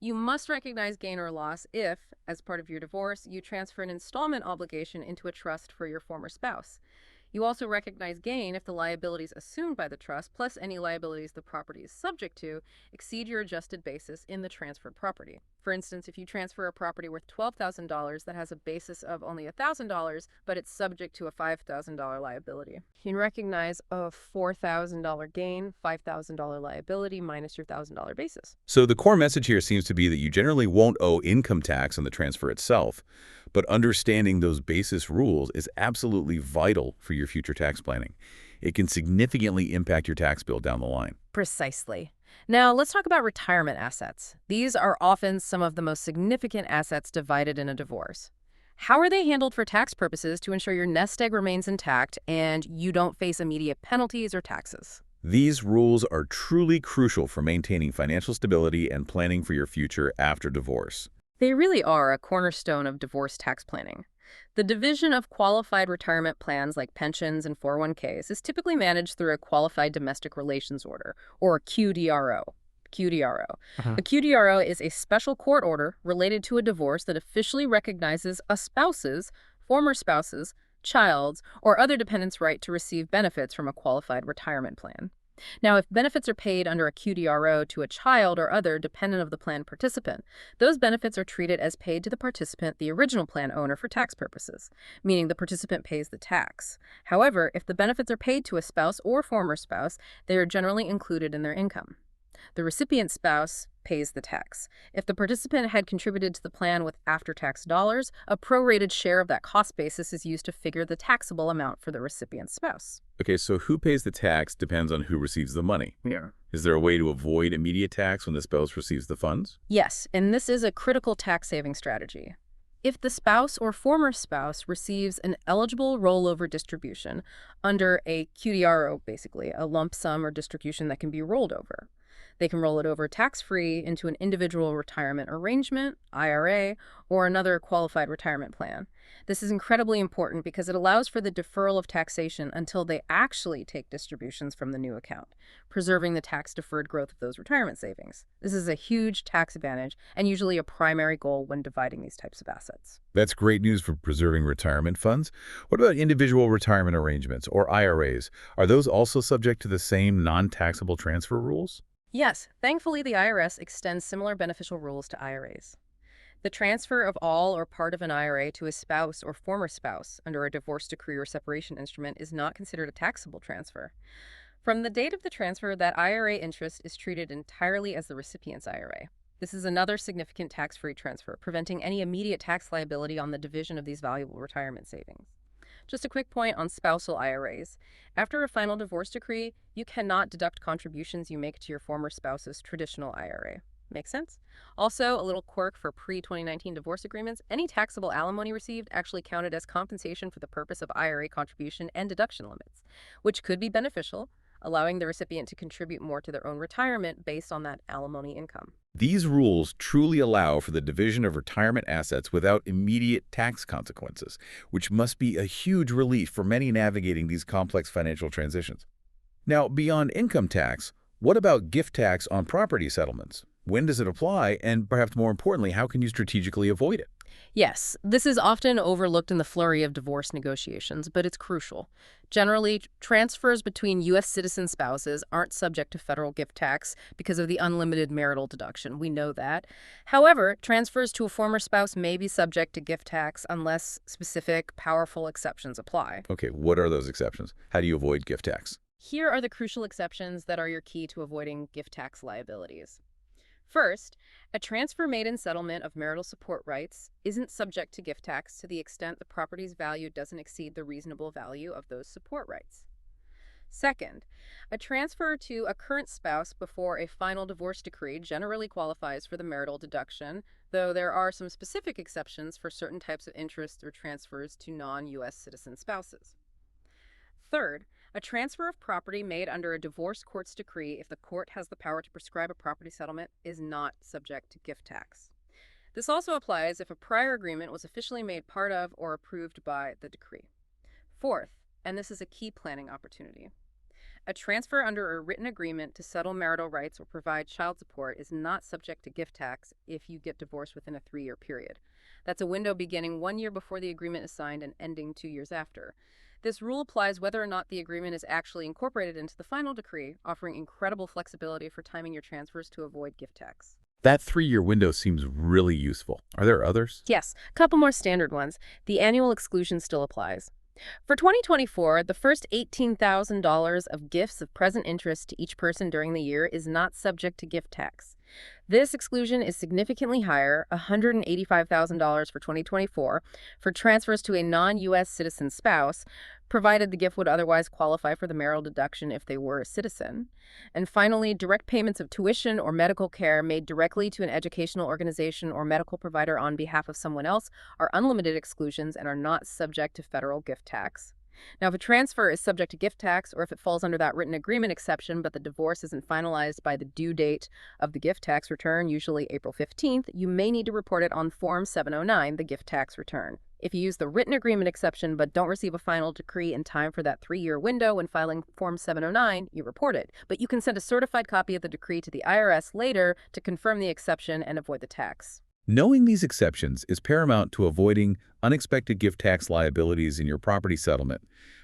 Speaker 2: You must recognize gain or loss if, as part of your divorce, you transfer an installment obligation into a trust for your former spouse. You also recognize gain if the liabilities assumed by the trust, plus any liabilities the property is subject to, exceed your adjusted basis in the transferred property. For instance, if you transfer a property worth $12,000 that has a basis of only $1,000, but it's subject to a $5,000 liability, you can recognize a $4,000 gain, $5,000 liability minus your $1,000 basis.
Speaker 1: So the core message here seems to be that you generally won't owe income tax on the transfer itself, but understanding those basis rules is absolutely vital for your future tax planning. It can significantly impact your tax bill down the line.
Speaker 2: Precisely. Now, let's talk about retirement assets. These are often some of the most significant assets divided in a divorce. How are they handled for tax purposes to ensure your nest egg remains intact and you don't face immediate penalties or taxes?
Speaker 1: These rules are truly crucial for maintaining financial stability and planning for your future after divorce.
Speaker 2: They really are a cornerstone of divorce tax planning. The division of qualified retirement plans like pensions and 401ks is typically managed through a qualified domestic relations order, or QDRO. QDRO.
Speaker 3: Mhm.
Speaker 2: A QDRO is a special court order related to a divorce that officially recognizes a spouse's, former spouse's, child's, or other dependent's right to receive benefits from a qualified retirement plan. Now, if benefits are paid under a QDRO to a child or other dependent of the plan participant, those benefits are treated as paid to the participant, the original plan owner, for tax purposes, meaning the participant pays the tax. However, if the benefits are paid to a spouse or former spouse, they are generally included in their income. The recipient spouse pays the tax. If the participant had contributed to the plan with after-tax dollars, a prorated share of that cost basis is used to figure the taxable amount for the recipient spouse.
Speaker 1: Okay, so who pays the tax depends on who receives the money.
Speaker 3: Yeah.
Speaker 1: Is there a way to avoid immediate tax when the spouse receives the funds?
Speaker 2: Yes, and this is a critical tax-saving strategy. If the spouse or former spouse receives an eligible rollover distribution under a QDRO, basically, a lump sum or distribution that can be rolled over, they can roll it over tax-free into an individual retirement arrangement, IRA, or another qualified retirement plan. This is incredibly important because it allows for the deferral of taxation until they actually take distributions from the new account, preserving the tax-deferred growth of those retirement savings. This is a huge tax advantage and usually a primary goal when dividing these types of assets.
Speaker 1: That's great news for preserving retirement funds. What about individual retirement arrangements, or IRAs? Are those also subject to the same non-taxable transfer rules?
Speaker 2: Yes, thankfully the IRS extends similar beneficial rules to IRAs. The transfer of all or part of an IRA to a spouse or former spouse under a divorce decree or separation instrument is not considered a taxable transfer. From the date of the transfer, that IRA interest is treated entirely as the recipient's IRA. This is another significant tax-free transfer, preventing any immediate tax liability on the division of these valuable retirement savings. Just a quick point on spousal IRAs. After a final divorce decree, you cannot deduct contributions you make to your former spouse's traditional IRA. Make sense? Also, a little quirk for pre-2019 divorce agreements, any taxable alimony received actually counted as compensation for the purpose of IRA contribution and deduction limits, which could be beneficial, allowing the recipient to contribute more to their own retirement based on that alimony income.
Speaker 1: These rules truly allow for the division of retirement assets without immediate tax consequences, which must be a huge relief for many navigating these complex financial transitions. Now, beyond income tax, what about gift tax on property settlements? When does it apply? And perhaps more importantly, how can you strategically avoid it?
Speaker 2: Yes, this is often overlooked in the flurry of divorce negotiations, but it's crucial. Generally, transfers between U.S. citizen spouses aren't subject to federal gift tax because of the unlimited marital deduction. We know that. However, transfers to a former spouse may be subject to gift tax unless specific, powerful exceptions apply.
Speaker 1: Okay, what are those exceptions? How do you avoid gift tax?
Speaker 2: Here are the crucial exceptions that are your key to avoiding gift tax liabilities. First, a transfer made in settlement of marital support rights isn't subject to gift tax to the extent the property's value doesn't exceed the reasonable value of those support rights. Second, a transfer to a current spouse before a final divorce decree generally qualifies for the marital deduction, though there are some specific exceptions for certain types of interests or transfers to non-U.S. citizen spouses. Third, a transfer of property made under a divorce court's decree, if the court has the power to prescribe a property settlement, is not subject to gift tax. This also applies if a prior agreement was officially made part of or approved by the decree. Fourth, and this is a key planning opportunity, A transfer under a written agreement to settle marital rights or provide child support is not subject to gift tax if you get divorced within a 3-year period. That's a window beginning 1 year before the agreement is signed and ending 2 years after. This rule applies whether or not the agreement is actually incorporated into the final decree, offering incredible flexibility for timing your transfers to avoid gift tax.
Speaker 1: That 3-year window seems really useful. Are there others?
Speaker 2: Yes, a couple more standard ones. The annual exclusion still applies. For 2024, the first $18,000 of gifts of present interest to each person during the year is not subject to gift tax. This exclusion is significantly higher, $185,000 for 2024, for transfers to a non-U.S. citizen spouse, provided the gift would otherwise qualify for the marital deduction if they were a citizen. And finally, direct payments of tuition or medical care made directly to an educational organization or medical provider on behalf of someone else are unlimited exclusions and are not subject to federal gift tax. Now, if a transfer is subject to gift tax or if it falls under that written agreement exception but the divorce isn't finalized by the due date of the gift tax return, usually April 15th, you may need to report it on Form 709, the gift tax return. If you use the written agreement exception but don't receive a final decree in time for that 3-year window when filing Form 709, you report it. But you can send a certified copy of the decree to the IRS later to confirm the exception and avoid the tax.
Speaker 1: Knowing these exceptions is paramount to avoiding unexpected gift tax liabilities in your property settlement,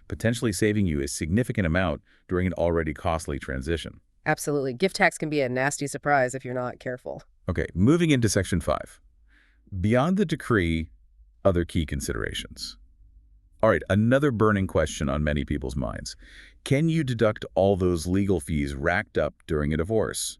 Speaker 1: potentially saving you a significant amount during an already costly transition.
Speaker 2: Absolutely. Gift tax can be a nasty surprise if you're not careful.
Speaker 1: Okay, moving into Section 5. Beyond the decree, other key considerations. All right, another burning question on many people's minds. Can you deduct all those legal fees racked up during a divorce?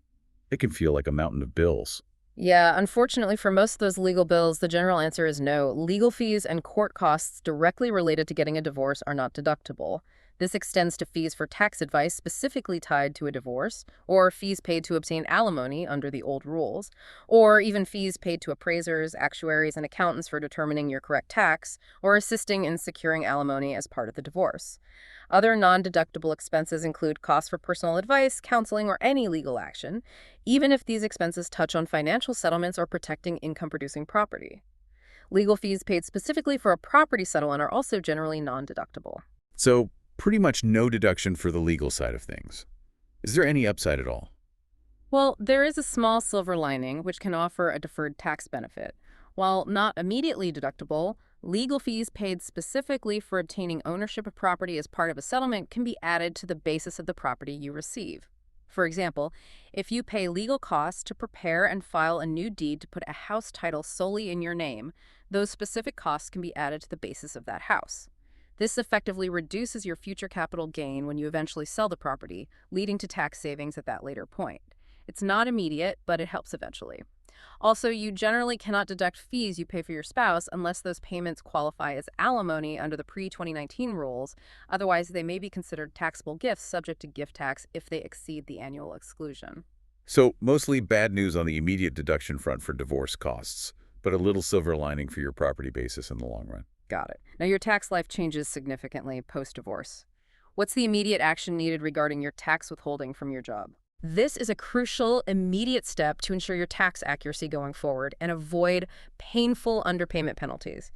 Speaker 1: It can feel like a mountain of bills.
Speaker 2: Yeah, unfortunately for most of those legal bills, the general answer is no. Legal fees and court costs directly related to getting a divorce are not deductible. This extends to fees for tax advice specifically tied to a divorce, or fees paid to obtain alimony under the old rules, or even fees paid to appraisers, actuaries, and accountants for determining your correct tax, or assisting in securing alimony as part of the divorce. Other non-deductible expenses include costs for personal advice, counseling, or any legal action, even if these expenses touch on financial settlements or protecting income-producing property. Legal fees paid specifically for a property settlement are also generally non-deductible.
Speaker 1: So, pretty much no deduction for the legal side of things. Is there any upside at all?
Speaker 2: Well, there is a small silver lining, which can offer a deferred tax benefit. While not immediately deductible, legal fees paid specifically for obtaining ownership of property as part of a settlement can be added to the basis of the property you receive. For example, if you pay legal costs to prepare and file a new deed to put a house title solely in your name, those specific costs can be added to the basis of that house. This effectively reduces your future capital gain when you eventually sell the property, leading to tax savings at that later point. It's not immediate, but it helps eventually. Also, you generally cannot deduct fees you pay for your spouse unless those payments qualify as alimony under the pre-2019 rules. Otherwise, they may be considered taxable gifts subject to gift tax if they exceed the annual exclusion.
Speaker 1: So, mostly bad news on the immediate deduction front for divorce costs, but a little silver lining for your property basis in the long run.
Speaker 2: Got it. Now, your tax life changes significantly post-divorce. What's the immediate action needed regarding your tax withholding from your job? This is a crucial, immediate step to ensure your tax accuracy going forward and avoid painful underpayment penalties.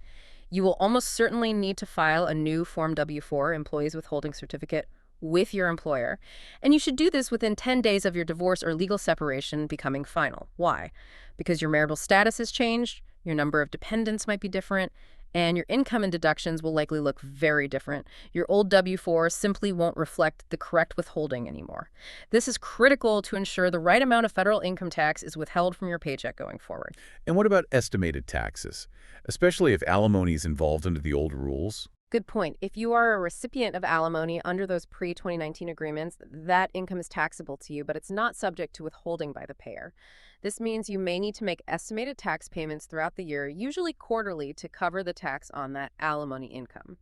Speaker 2: You will almost certainly need to file a new Form W-4 Employees Withholding Certificate with your employer, and you should do this within 10 days of your divorce or legal separation becoming final. Why? Because your marital status has changed, your number of dependents might be different, and your income and deductions will likely look very different. Your old W-4 simply won't reflect the correct withholding anymore. This is critical to ensure the right amount of federal income tax is withheld from your paycheck going forward.
Speaker 1: And what about estimated taxes, especially if alimony is involved under the old rules?
Speaker 2: Good point. If you are a recipient of alimony under those pre-2019 agreements, that income is taxable to you, but it's not subject to withholding by the payer. This means you may need to make estimated tax payments throughout the year, usually quarterly, to cover the tax on that alimony income.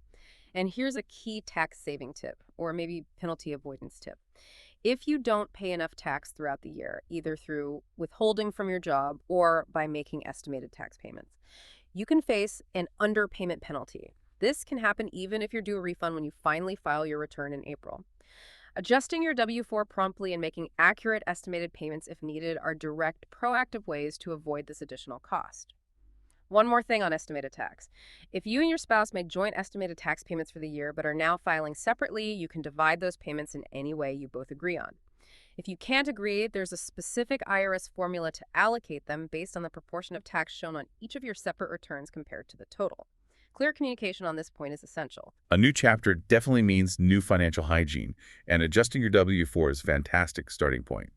Speaker 2: And here's a key tax saving tip, or maybe penalty avoidance tip. If you don't pay enough tax throughout the year, either through withholding from your job or by making estimated tax payments, you can face an underpayment penalty. This can happen even if you're due a refund when you finally file your return in April. Adjusting your W-4 promptly and making accurate estimated payments if needed are direct, proactive ways to avoid this additional cost. One more thing on estimated tax. If you and your spouse make joint estimated tax payments for the year but are now filing separately, you can divide those payments in any way you both agree on. If you can't agree, there's a specific IRS formula to allocate them based on the proportion of tax shown on each of your separate returns compared to the total. Clear communication on this point is essential.
Speaker 1: A new chapter definitely means new financial hygiene, and adjusting your W-4 is a fantastic starting point.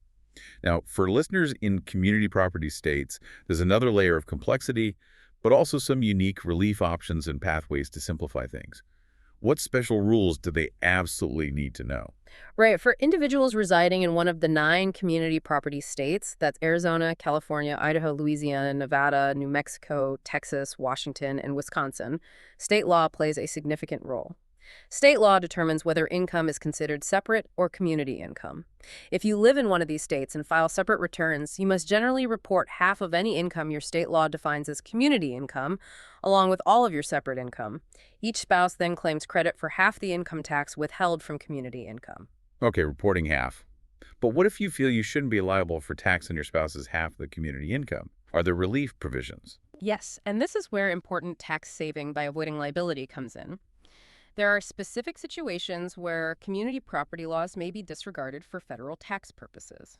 Speaker 1: Now, for listeners in community property states, there's another layer of complexity, but also some unique relief options and pathways to simplify things. What special rules do they absolutely need to know?
Speaker 2: Right. For individuals residing in one of the 9 community property states, that's Arizona, California, Idaho, Louisiana, Nevada, New Mexico, Texas, Washington, and Wisconsin, state law plays a significant role. State law determines whether income is considered separate or community income. If you live in one of these states and file separate returns, you must generally report half of any income your state law defines as community income, along with all of your separate income. Each spouse then claims credit for half the income tax withheld from community income.
Speaker 1: Okay, reporting half. But what if you feel you shouldn't be liable for tax on your spouse's half of the community income? Are there relief provisions?
Speaker 2: Yes, and this is where important tax saving by avoiding liability comes in. There are specific situations where community property laws may be disregarded for federal tax purposes.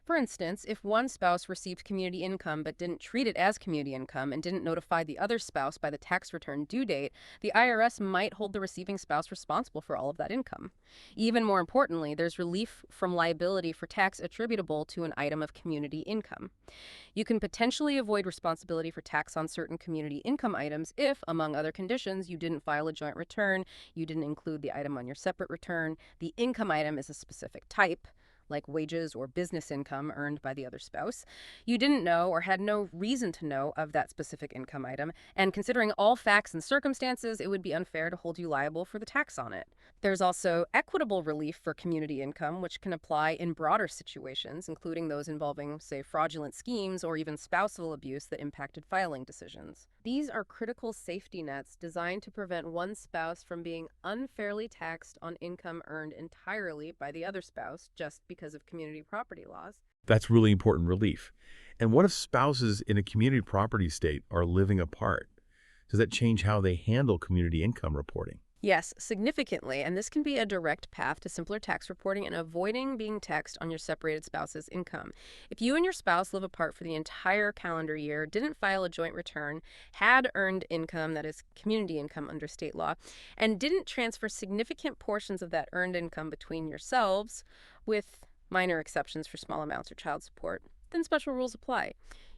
Speaker 2: For instance, if one spouse received community income but didn't treat it as community income and didn't notify the other spouse by the tax return due date, the IRS might hold the receiving spouse responsible for all of that income. Even more importantly, there's relief from liability for tax attributable to an item of community income. You can potentially avoid responsibility for tax on certain community income items if, among other conditions, you didn't file a joint return, you didn't include the item on your separate return, the income item is a specific type, like wages or business income earned by the other spouse, you didn't know or had no reason to know of that specific income item, and considering all facts and circumstances, it would be unfair to hold you liable for the tax on it. There's also equitable relief for community income, which can apply in broader situations, including those involving, say, fraudulent schemes or even spousal abuse that impacted filing decisions. These are critical safety nets designed to prevent one spouse from being unfairly taxed on income earned entirely by the other spouse just because of community property laws.
Speaker 1: That's really important relief. And what if spouses in a community property state are living apart? Does that change how they handle community income reporting?
Speaker 2: Yes, significantly, and this can be a direct path to simpler tax reporting and avoiding being taxed on your separated spouse's income. If you and your spouse live apart for the entire calendar year, didn't file a joint return, had earned income, that is community income under state law, and didn't transfer significant portions of that earned income between yourselves, with minor exceptions for small amounts or child support, then special rules apply.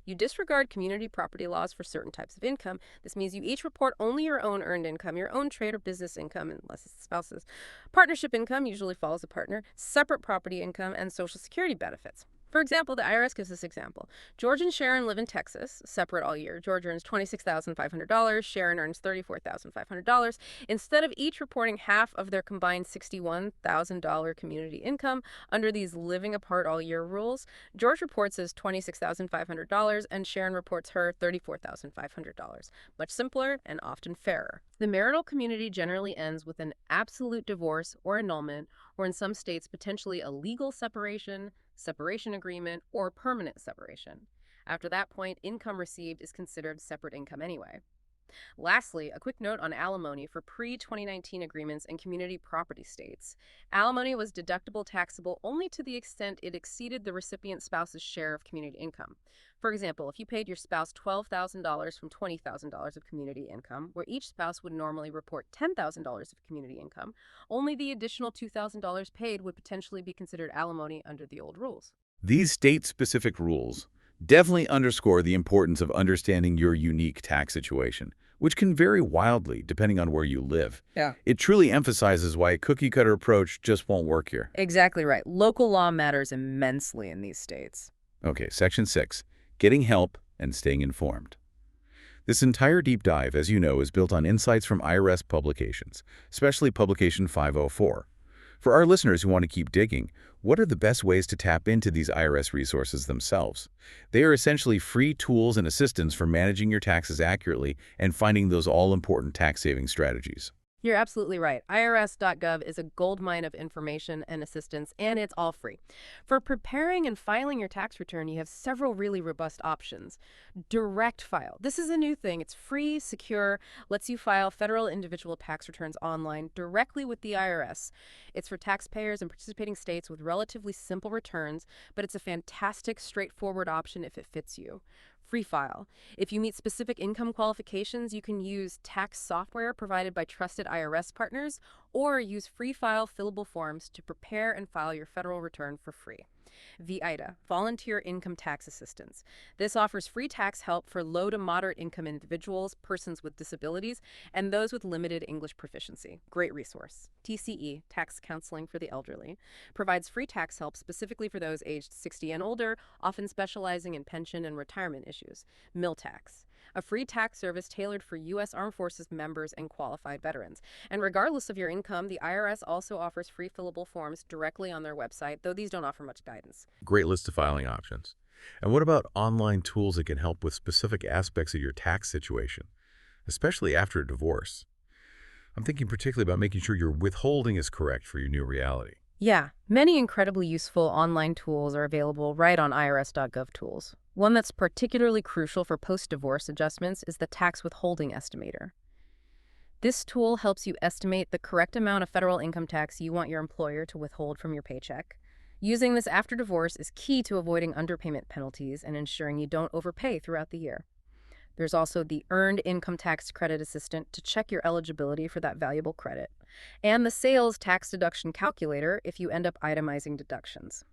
Speaker 2: You disregard community property laws for certain types of income. This means you each report only your own earned income, your own trade or business income, unless it's the spouse's. Partnership income usually follows the partner, separate property income, and Social Security benefits. For example, the IRS gives this example. George and Sharon live in Texas, separate all year. George earns $26,500. Sharon earns $34,500. Instead of each reporting half of their combined $61,000 community income under these living apart all year rules, George reports his $26,500 and Sharon reports her $34,500. Much simpler and often fairer. The marital community generally ends with an absolute divorce or annulment, or in some states, potentially a legal separation agreement, or permanent separation. After that point, income received is considered separate income anyway. Lastly, a quick note on alimony for pre-2019 agreements and community property states. Alimony was deductible taxable only to the extent it exceeded the recipient spouse's share of community income. For example, if you paid your spouse $12,000 from $20,000 of community income, where each spouse would normally report $10,000 of community income, only the additional $2,000 paid would potentially be considered alimony under the old rules.
Speaker 1: These state-specific rules definitely underscore the importance of understanding your unique tax situation, which can vary wildly depending on where you live.
Speaker 2: Yeah.
Speaker 1: It truly emphasizes why a cookie-cutter approach just won't work here.
Speaker 2: Exactly right. Local law matters immensely in these states.
Speaker 1: Okay, Section 6, Getting Help and Staying Informed. This entire deep dive, as you know, is built on insights from IRS publications, especially Publication 504. For our listeners who want to keep digging, what are the best ways to tap into these IRS resources themselves? They are essentially free tools and assistance for managing your taxes accurately and finding those all-important tax-saving strategies.
Speaker 2: You're absolutely right. IRS.gov is a goldmine of information and assistance, and it's all free. For preparing and filing your tax return, you have several really robust options. Direct File. This is a new thing. It's free, secure, lets you file federal individual tax returns online directly with the IRS. It's for taxpayers in participating states with relatively simple returns, but it's a fantastic, straightforward option if it fits you. Free File. If you meet specific income qualifications, you can use tax software provided by trusted IRS partners or use free file fillable forms to prepare and file your federal return for free. VITA, Volunteer Income Tax Assistance. This offers free tax help for low to moderate income individuals, persons with disabilities, and those with limited English proficiency. Great resource. TCE, Tax Counseling for the Elderly, provides free tax help specifically for those aged 60 and older, often specializing in pension and retirement issues. MilTax, a free tax service tailored for U.S. Armed Forces members and qualified veterans. And regardless of your income, the IRS also offers free fillable forms directly on their website, though these don't offer much guidance.
Speaker 1: Great list of filing options. And what about online tools that can help with specific aspects of your tax situation, especially after a divorce? I'm thinking particularly about making sure your withholding is correct for your new reality.
Speaker 2: Yeah, many incredibly useful online tools are available right on irs.gov tools. One that's particularly crucial for post-divorce adjustments is the Tax Withholding Estimator. This tool helps you estimate the correct amount of federal income tax you want your employer to withhold from your paycheck. Using this after divorce is key to avoiding underpayment penalties and ensuring you don't overpay throughout the year. There's also the Earned Income Tax Credit Assistant to check your eligibility for that valuable credit, and the Sales Tax Deduction Calculator if you end up itemizing deductions.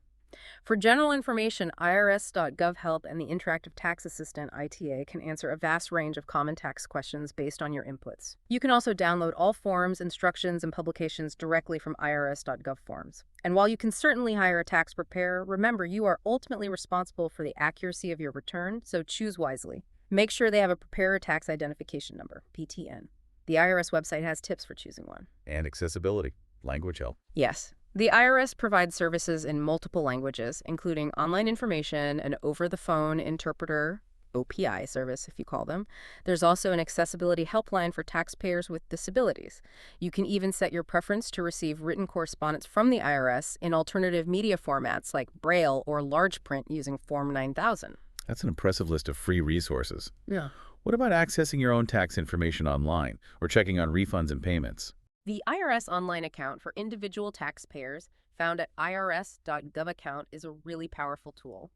Speaker 2: For general information, irs.gov Help and the Interactive Tax Assistant ITA can answer a vast range of common tax questions based on your inputs. You can also download all forms, instructions, and publications directly from irs.gov forms. And while you can certainly hire a tax preparer, remember you are ultimately responsible for the accuracy of your return, so choose wisely. Make sure they have a Preparer Tax Identification Number, PTN. The IRS website has tips for choosing one.
Speaker 1: And accessibility, language help.
Speaker 2: Yes. The IRS provides services in multiple languages, including online information, an over-the-phone interpreter, OPI service if you call them. There's also an accessibility helpline for taxpayers with disabilities. You can even set your preference to receive written correspondence from the IRS in alternative media formats like Braille or large print using Form 9000.
Speaker 1: That's an impressive list of free resources.
Speaker 2: Yeah.
Speaker 1: What about accessing your own tax information online or checking on refunds and payments?
Speaker 2: The IRS online account for individual taxpayers, found at irs.gov account, is a really powerful tool.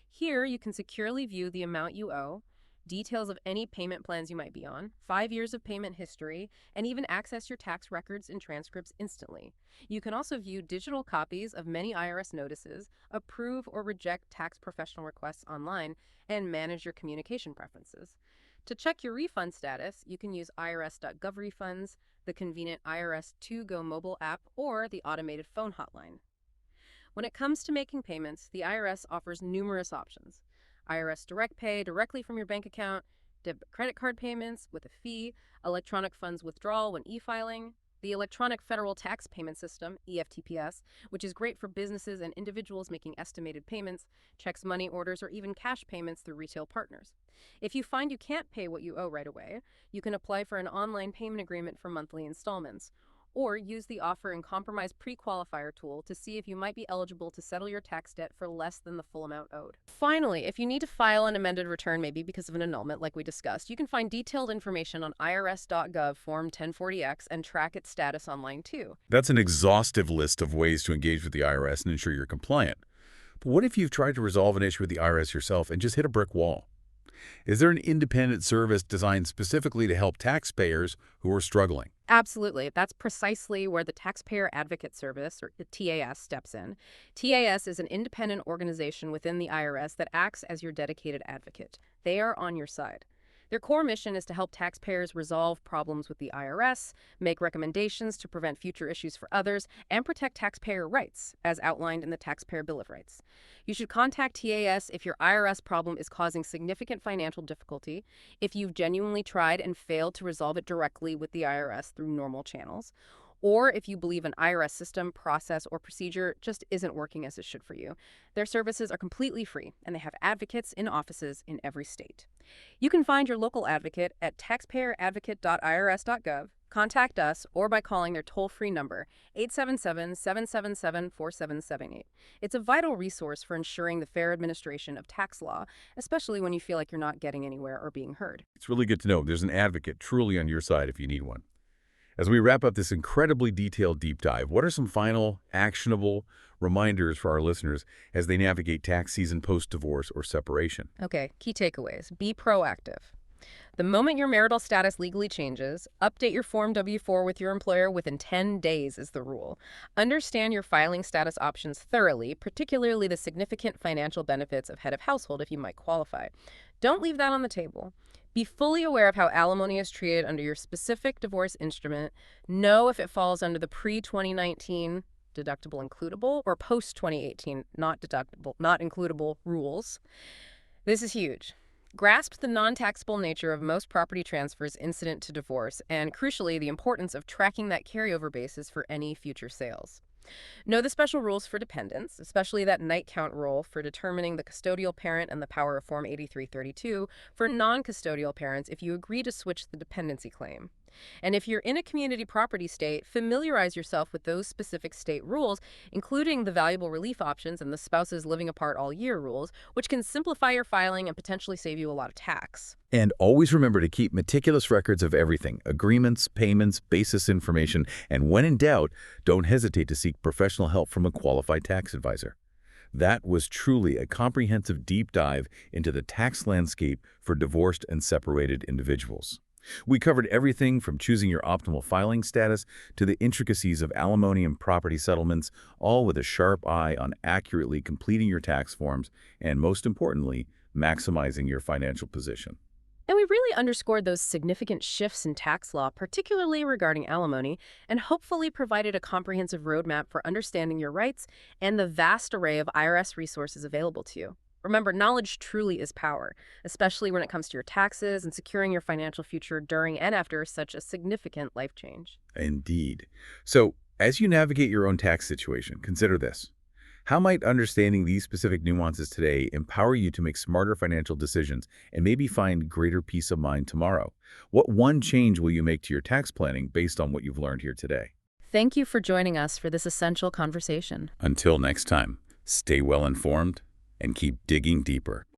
Speaker 2: Here, you can securely view the amount you owe, details of any payment plans you might be on, 5 years of payment history, and even access your tax records and transcripts instantly. You can also view digital copies of many IRS notices, approve or reject tax professional requests online, and manage your communication preferences. To check your refund status, you can use irs.gov refunds, the convenient IRS 2Go mobile app, or the automated phone hotline. When it comes to making payments, the IRS offers numerous options. IRS Direct Pay directly from your bank account, debit credit card payments with a fee, electronic funds withdrawal when e-filing, the Electronic Federal Tax Payment System, EFTPS, which is great for businesses and individuals making estimated payments, checks money orders, or even cash payments through retail partners. If you find you can't pay what you owe right away, you can apply for an online payment agreement for monthly installments, or use the Offer and Compromise Pre-Qualifier tool to see if you might be eligible to settle your tax debt for less than the full amount owed. Finally, if you need to file an amended return, maybe because of an annulment like we discussed, you can find detailed information on irs.gov Form 1040X and track its status online too.
Speaker 1: That's an exhaustive list of ways to engage with the IRS and ensure you're compliant. But what if you've tried to resolve an issue with the IRS yourself and just hit a brick wall? Is there an independent service designed specifically to help taxpayers who are struggling?
Speaker 2: Absolutely. That's precisely where the Taxpayer Advocate Service, or the TAS, steps in. TAS is an independent organization within the IRS that acts as your dedicated advocate. They are on your side. Their core mission is to help taxpayers resolve problems with the IRS, make recommendations to prevent future issues for others, and protect taxpayer rights, as outlined in the Taxpayer Bill of Rights. You should contact TAS if your IRS problem is causing significant financial difficulty, if you've genuinely tried and failed to resolve it directly with the IRS through normal channels, or if you believe an IRS system, process, or procedure just isn't working as it should for you. Their services are completely free, and they have advocates in offices in every state. You can find your local advocate at taxpayeradvocate.irs.gov, Contact us or by calling their toll-free number, 877-777-4778. It's a vital resource for ensuring the fair administration of tax law, especially when you feel like you're not getting anywhere or being heard.
Speaker 1: It's really good to know there's an advocate truly on your side if you need one. As we wrap up this incredibly detailed deep dive, what are some final, actionable reminders for our listeners as they navigate tax season post-divorce or separation?
Speaker 2: Okay, key takeaways. Be proactive. The moment your marital status legally changes, update your Form W-4 with your employer within 10 days is the rule. Understand your filing status options thoroughly, particularly the significant financial benefits of head of household if you might qualify. Don't leave that on the table. Be fully aware of how alimony is treated under your specific divorce instrument. Know if it falls under the pre-2019 deductible includable or post-2018 not deductible, not includable rules. This is huge. Grasp the non-taxable nature of most property transfers incident to divorce, and crucially, the importance of tracking that carryover basis for any future sales. Know the special rules for dependents, especially that night count rule for determining the custodial parent and the power of Form 8332 for non-custodial parents if you agree to switch the dependency claim. And if you're in a community property state, familiarize yourself with those specific state rules, including the valuable relief options and the spouses living apart all year rules, which can simplify your filing and potentially save you a lot of tax.
Speaker 1: And always remember to keep meticulous records of everything, agreements, payments, basis information, and when in doubt, don't hesitate to seek professional help from a qualified tax advisor. That was truly a comprehensive deep dive into the tax landscape for divorced and separated individuals. We covered everything from choosing your optimal filing status to the intricacies of alimony and property settlements, all with a sharp eye on accurately completing your tax forms and, most importantly, maximizing your financial position.
Speaker 2: And we really underscored those significant shifts in tax law, particularly regarding alimony, and hopefully provided a comprehensive roadmap for understanding your rights and the vast array of IRS resources available to you. Remember, knowledge truly is power, especially when it comes to your taxes and securing your financial future during and after such a significant life change.
Speaker 1: Indeed. So, as you navigate your own tax situation, consider this. How might understanding these specific nuances today empower you to make smarter financial decisions and maybe find greater peace of mind tomorrow? What one change will you make to your tax planning based on what you've learned here today?
Speaker 2: Thank you for joining us for this essential conversation.
Speaker 1: Until next time, stay well informed and keep digging deeper.